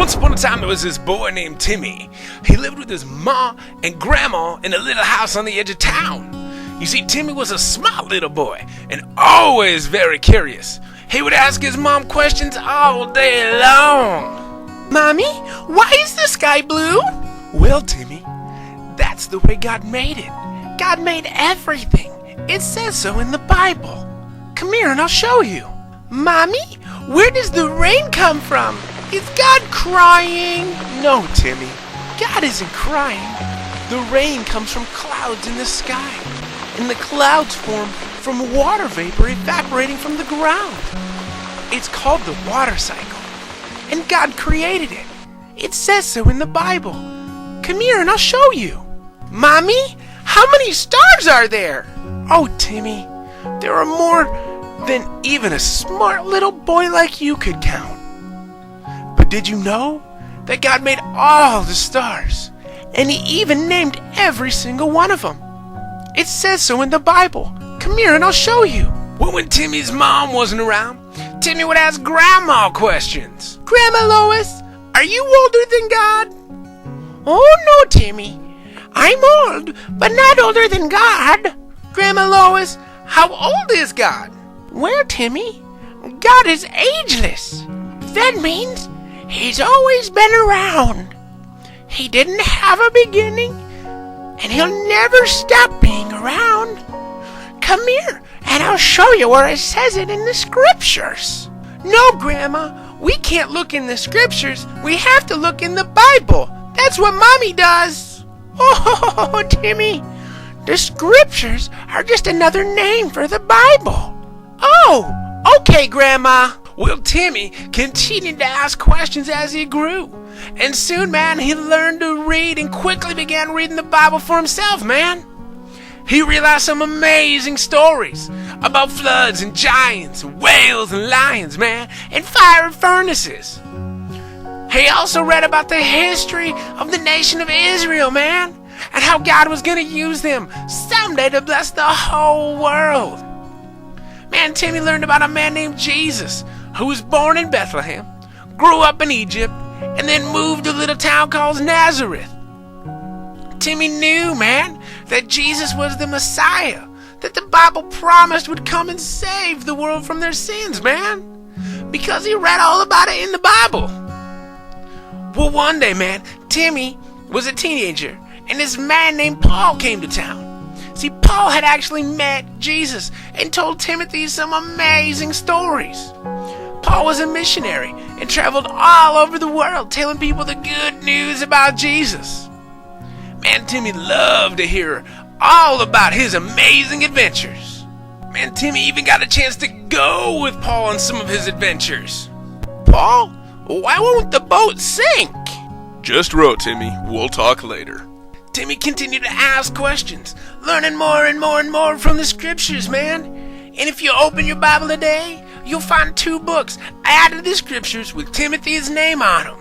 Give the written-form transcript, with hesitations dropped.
Once upon a time, there was this boy named Timmy. He lived with his ma and grandma in a little house on the edge of town. You see, Timmy was a smart little boy and always very curious. He would ask his mom questions all day long. "Mommy, why is the sky blue?" "Well, Timmy, that's the way God made it. God made everything. It says so in the Bible. Come here and I'll show you." "Mommy, where does the rain come from? Is God crying?" "No, Timmy, God isn't crying. The rain comes from clouds in the sky, and the clouds form from water vapor evaporating from the ground. It's called the water cycle, and God created it. It says so in the Bible. Come here and I'll show you." "Mommy, how many stars are there?" "Oh, Timmy, there are more than even a smart little boy like you could count. But did you know that God made all the stars, and He even named every single one of them? It says so in the Bible. Come here and I'll show you." Well, when Timmy's mom wasn't around, Timmy would ask Grandma questions. "Grandma Lois, are you older than God?" "Oh no, Timmy. I'm old, but not older than God." "Grandma Lois, how old is God?" "Well, Timmy, God is ageless. That means He's always been around. He didn't have a beginning, and He'll never stop being around. Come here, and I'll show you where it says it in the scriptures." "No, Grandma, we can't look in the scriptures. We have to look in the Bible. That's what Mommy does." "Oh, Timmy, the scriptures are just another name for the Bible." "Oh, okay, Grandma." Well, Timmy continued to ask questions as he grew. And soon, man, he learned to read and quickly began reading the Bible for himself, man. He realized some amazing stories about floods and giants, whales and lions, man, and fire furnaces. He also read about the history of the nation of Israel, man, and how God was going to use them someday to bless the whole world. Man, Timmy learned about a man named Jesus, who was born in Bethlehem, grew up in Egypt, and then moved to a little town called Nazareth. Timmy knew, man, that Jesus was the Messiah, that the Bible promised would come and save the world from their sins, man, because he read all about it in the Bible. Well, one day, man, Timmy was a teenager, and this man named Paul came to town. See, Paul had actually met Jesus and told Timothy some amazing stories. Paul was a missionary and traveled all over the world telling people the good news about Jesus. Man, Timmy loved to hear all about his amazing adventures. Man, Timmy even got a chance to go with Paul on some of his adventures. "Paul, why won't the boat sink?" "Just row, Timmy. We'll talk later." Timmy continued to ask questions, learning more and more and more from the scriptures, man. And if you open your Bible today, you'll find 2 books added to the scriptures with Timothy's name on them.